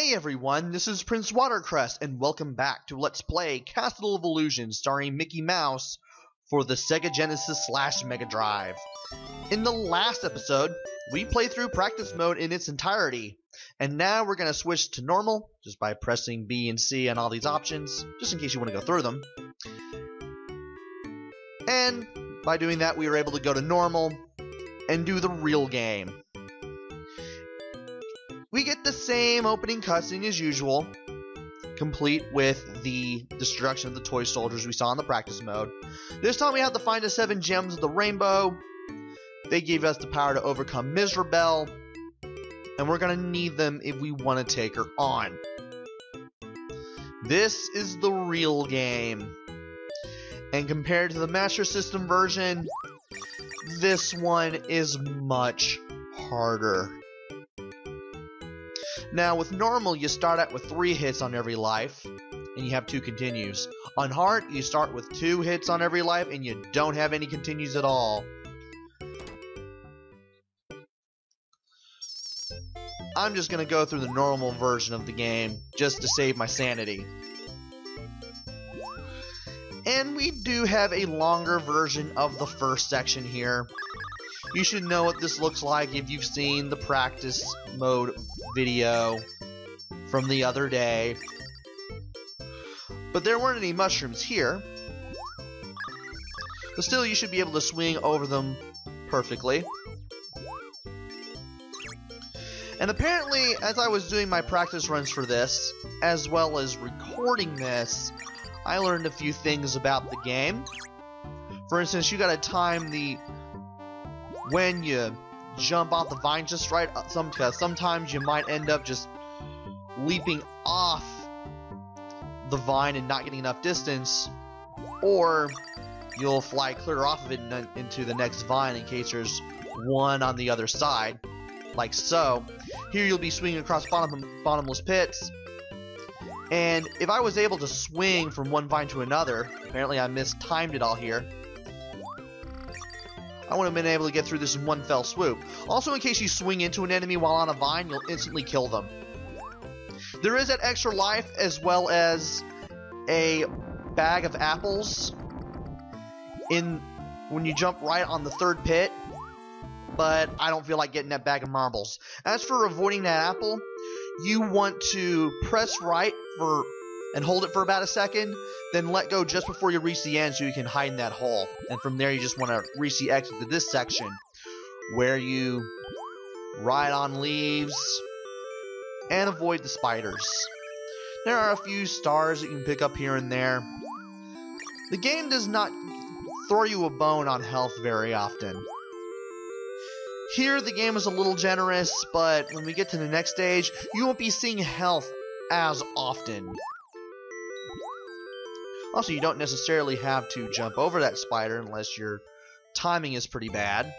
Hey everyone, this is Prince Watercrest, and welcome back to Let's Play Castle of Illusion starring Mickey Mouse for the Sega Genesis / Mega Drive. In the last episode, we played through practice mode in its entirety, and now we're going to switch to normal just by pressing B and C on all these options, just in case you want to go through them. And by doing that, we were able to go to normal and do the real game. We get the same opening cutscene as usual, complete with the destruction of the toy soldiers we saw in the practice mode. This time we have to find the 7 gems of the rainbow. They gave us the power to overcome Mizrabel, and we're going to need them if we want to take her on. This is the real game, and compared to the Master System version, this one is much harder. Now, with normal, you start out with 3 hits on every life, and you have 2 continues. On hard, you start with 2 hits on every life, and you don't have any continues at all. I'm just going to go through the normal version of the game, just to save my sanity. And we do have a longer version of the first section here. You should know what this looks like if you've seen the practice mode video from the other day. But there weren't any mushrooms here. But still, you should be able to swing over them perfectly. And apparently, as I was doing my practice runs for this, as well as recording this, I learned a few things about the game. For instance, you gotta time when you jump off the vine just right, because sometimes you might end up just leaping off the vine and not getting enough distance, or you'll fly clear off of it into the next vine in case there's one on the other side, like so. Here you'll be swinging across bottomless pits, and if I was able to swing from one vine to another, apparently I mistimed it all here, I would have been able to get through this in one fell swoop. Also, in case you swing into an enemy while on a vine, you'll instantly kill them. There is that extra life, as well as a bag of apples when you jump right on the 3rd pit, but I don't feel like getting that bag of marbles. As for avoiding that apple, you want to press right and hold it for about a second, then let go just before you reach the end so you can hide in that hole. And from there you just want to reach the exit to this section, where you ride on leaves and avoid the spiders. There are a few stars that you can pick up here and there. The game does not throw you a bone on health very often. Here the game is a little generous, but when we get to the next stage, you won't be seeing health as often. Also, you don't necessarily have to jump over that spider unless your timing is pretty bad.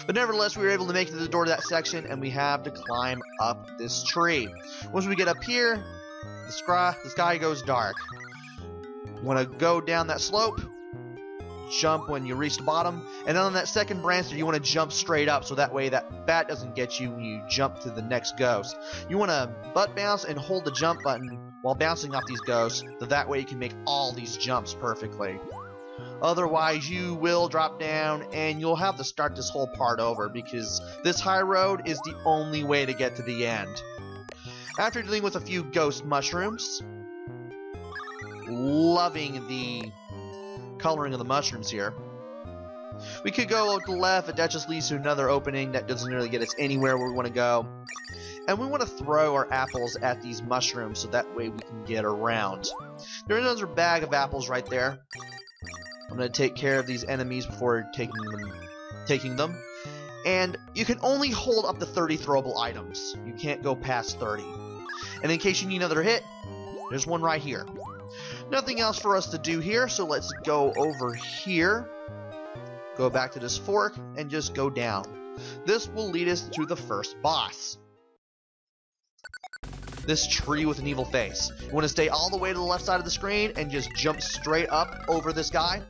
But nevertheless, we were able to make it to the door to that section, and we have to climb up this tree. Once we get up here, the sky goes dark. You want to go down that slope, jump when you reach the bottom, and then on that second branch there, you want to jump straight up so that way that bat doesn't get you when you jump to the next ghost. You want to butt bounce and hold the jump button while bouncing off these ghosts, so that way you can make all these jumps perfectly. Otherwise, you will drop down and you'll have to start this whole part over, because this high road is the only way to get to the end. After dealing with a few ghost mushrooms, loving the coloring of the mushrooms here, we could go to the left, but that just leads to another opening that doesn't really get us anywhere where we want to go. And we want to throw our apples at these mushrooms so that way we can get around. There's another bag of apples right there. I'm going to take care of these enemies before taking them. And you can only hold up to 30 throwable items. You can't go past 30. And in case you need another hit, there's one right here. Nothing else for us to do here, so let's go over here, go back to this fork, and just go down. This will lead us to the first boss. This tree with an evil face. You want to stay all the way to the left side of the screen and just jump straight up over this guy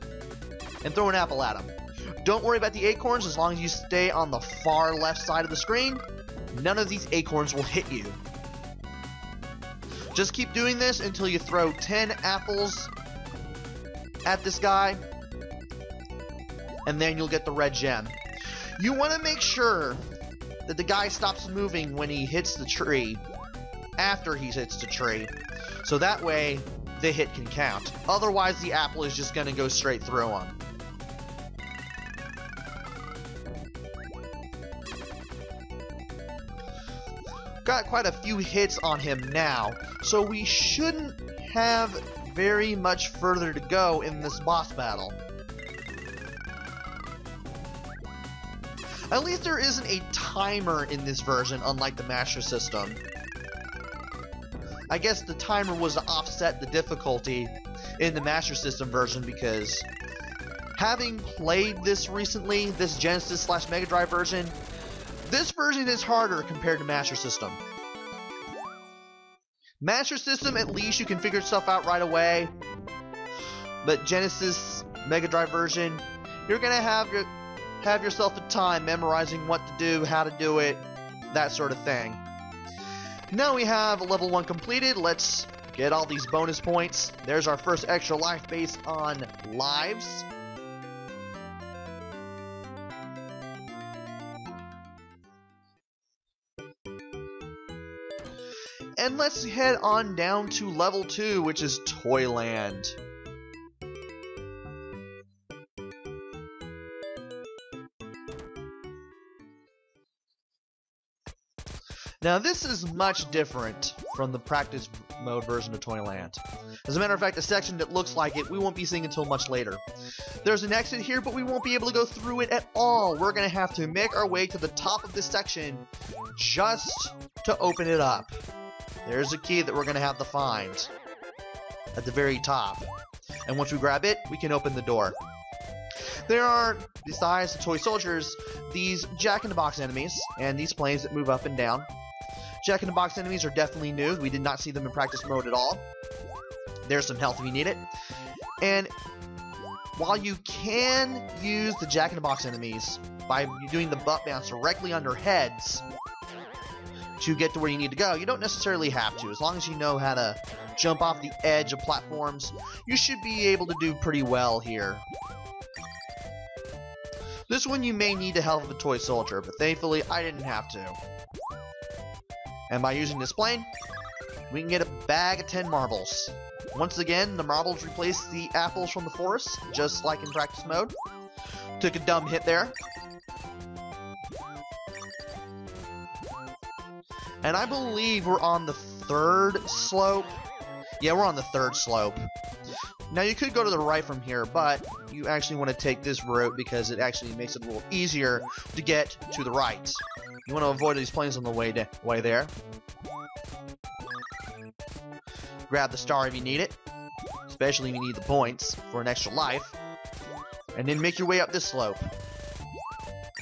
and throw an apple at him. Don't worry about the acorns. As long as you stay on the far left side of the screen, none of these acorns will hit you. Just keep doing this until you throw 10 apples at this guy, and then you'll get the red gem. You want to make sure that the guy stops moving when he hits the tree, after he hits the tree, so that way the hit can count. Otherwise, the apple is just going to go straight through him. Got quite a few hits on him now, so we shouldn't have very much further to go in this boss battle. At least there isn't a timer in this version, unlike the Master System. I guess the timer was to offset the difficulty in the Master System version, because having played this recently, this Genesis / Mega Drive version, this version is harder compared to Master System. Master System, at least you can figure stuff out right away. But Genesis, Mega Drive version, you're gonna have yourself a time memorizing what to do, how to do it, that sort of thing. Now we have level 1 completed. Let's get all these bonus points. There's our first extra life based on lives. And let's head on down to level 2, which is Toyland. Now this is much different from the practice mode version of Toyland. As a matter of fact, the section that looks like it, we won't be seeing until much later. There's an exit here, but we won't be able to go through it at all. We're going to have to make our way to the top of this section just to open it up. There's a key that we're going to have to find at the very top. And once we grab it, we can open the door. There are, besides the toy soldiers, these Jack-in-the-Box enemies, and these planes that move up and down. Jack-in-the-Box enemies are definitely new. We did not see them in practice mode at all. There's some health if you need it. And while you can use the Jack-in-the-Box enemies by doing the butt bounce directly on their heads to get to where you need to go, you don't necessarily have to. As long as you know how to jump off the edge of platforms, you should be able to do pretty well here. This one you may need the help of a toy soldier, but thankfully I didn't have to. And by using this plane, we can get a bag of 10 marbles. Once again, the marbles replace the apples from the forest, just like in practice mode. Took a dumb hit there. And I believe we're on the 3rd slope. Yeah, we're on the 3rd slope. Now you could go to the right from here, but you actually want to take this route because it actually makes it a little easier to get to the right. You want to avoid these planes on the way there. Grab the star if you need it, especially if you need the points for an extra life. And then make your way up this slope.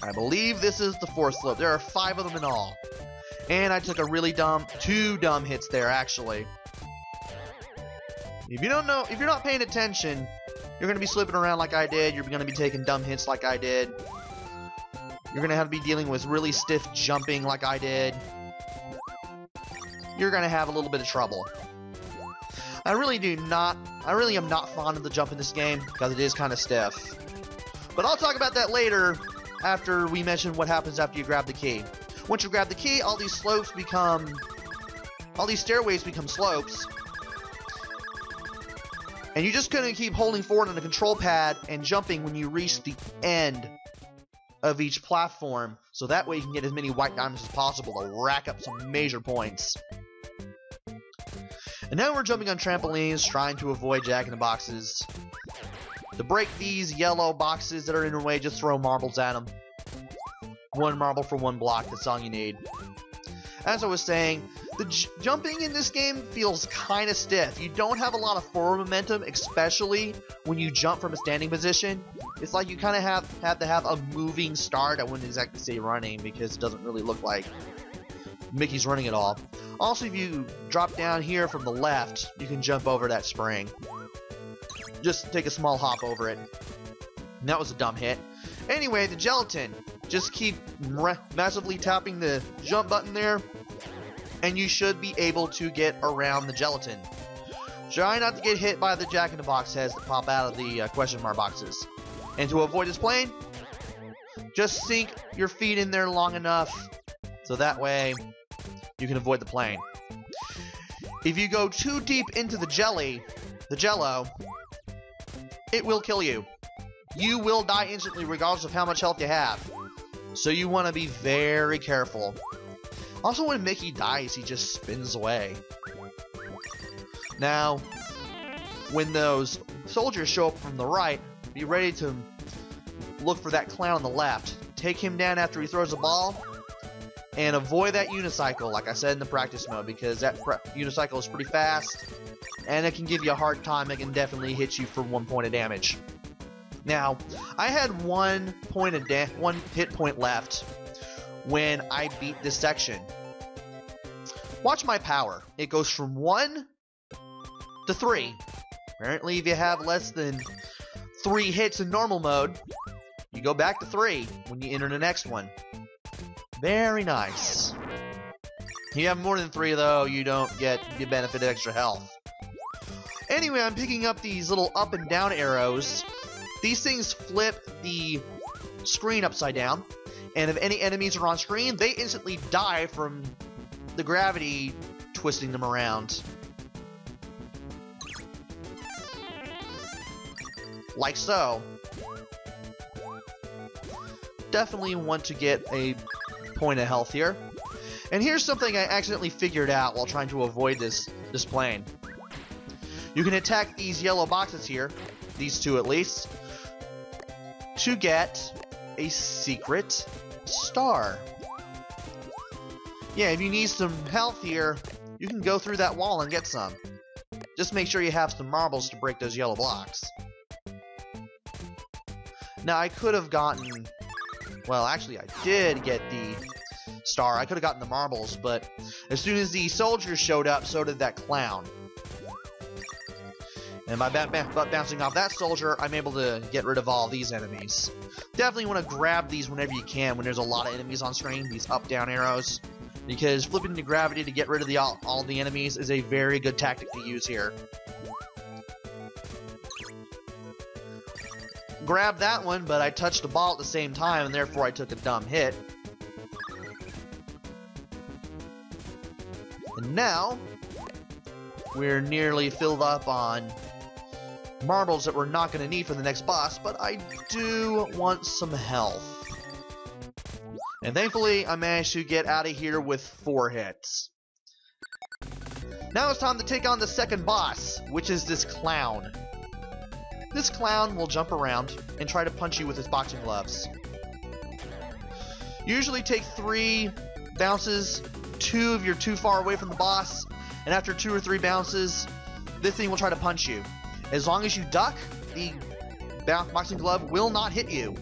I believe this is the 4th slope. There are 5 of them in all. And I took a really two dumb hits there, actually. If you don't know, if you're not paying attention, you're going to be slipping around like I did. You're going to be taking dumb hits like I did. You're going to have to be dealing with really stiff jumping like I did. You're going to have a little bit of trouble. I really am not fond of the jump in this game because it is kind of stiff. But I'll talk about that later after we mention what happens after you grab the key. Once you grab the key, all these stairways become slopes. And you're just going to keep holding forward on the control pad and jumping when you reach the end of each platform. So that way you can get as many white diamonds as possible to rack up some major points. And now we're jumping on trampolines, trying to avoid Jack-in-the-Boxes. To break these yellow boxes that are in your way, just throw marbles at them. 1 marble for 1 block, that's all you need. As I was saying, the jumping in this game feels kind of stiff. You don't have a lot of forward momentum, especially when you jump from a standing position. It's like you kind of have to have a moving start. I wouldn't exactly say running because it doesn't really look like Mickey's running at all. Also, if you drop down here from the left, you can jump over that spring. Just take a small hop over it. And that was a dumb hit. Anyway, the gelatin. Just keep massively tapping the jump button there. and you should be able to get around the gelatin. Try not to get hit by the Jack-in-the-Box heads that pop out of the question mark boxes. And to avoid this plane, just sink your feet in there long enough so that way you can avoid the plane. If you go too deep into the jello, it will kill you. You will die instantly regardless of how much health you have. So you want to be very careful. Also, when Mickey dies, he just spins away. Now, when those soldiers show up from the right, be ready to look for that clown on the left. Take him down after he throws a ball, and avoid that unicycle, like I said in the practice mode, because that unicycle is pretty fast, and it can give you a hard time. It can definitely hit you for 1 point of damage. Now, I had 1 hit point left when I beat this section. Watch my power. It goes from 1 to 3. Apparently, if you have less than 3 hits in normal mode, you go back to 3 when you enter the next one. Very nice. If you have more than 3, though, you don't get the benefit of extra health. Anyway, I'm picking up these little up and down arrows. These things flip the screen upside down, and if any enemies are on screen, they instantly die from the gravity twisting them around. Like so. Definitely want to get a point of health here. And here's something I accidentally figured out while trying to avoid this plane. You can attack these yellow boxes here, these 2 at least, to get a secret star. Yeah, if you need some health here, you can go through that wall and get some. Just make sure you have some marbles to break those yellow blocks. Now, I could have gotten... Well, actually, I did get the star. I could have gotten the marbles, but as soon as the soldiers showed up, so did that clown. And by bouncing off that soldier, I'm able to get rid of all these enemies. Definitely want to grab these whenever you can when there's a lot of enemies on screen, these up-down arrows. Because flipping the gravity to get rid of all the enemies is a very good tactic to use here. Grabbed that one, but I touched the ball at the same time, and therefore I took a dumb hit. And now, we're nearly filled up on marbles that we're not going to need for the next boss, but I do want some health. And thankfully, I managed to get out of here with 4 hits. Now it's time to take on the second boss, which is this clown. This clown will jump around and try to punch you with his boxing gloves. Usually take 3 bounces, 2 if you're too far away from the boss, and after 2 or 3 bounces, this thing will try to punch you. As long as you duck, the boxing glove will not hit you.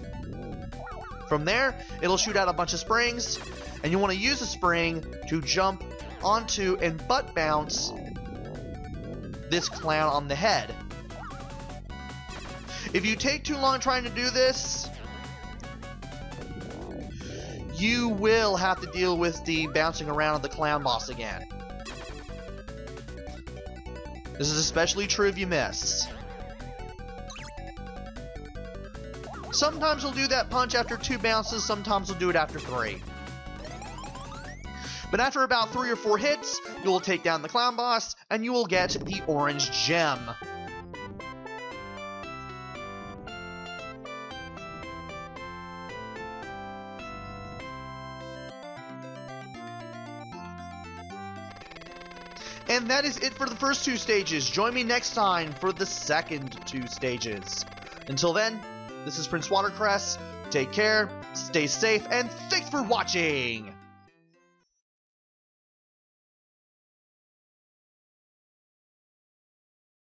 From there, it'll shoot out a bunch of springs, and you want to use the spring to jump onto and butt bounce this clown on the head. If you take too long trying to do this, you will have to deal with the bouncing around of the clown boss again. This is especially true if you miss. Sometimes he'll do that punch after 2 bounces, sometimes he'll do it after 3. But after about 3 or 4 hits, you will take down the clown boss, and you will get the orange gem. And that is it for the first 2 stages. Join me next time for the second 2 stages. Until then, this is Prince Watercress. Take care, stay safe, and thanks for watching!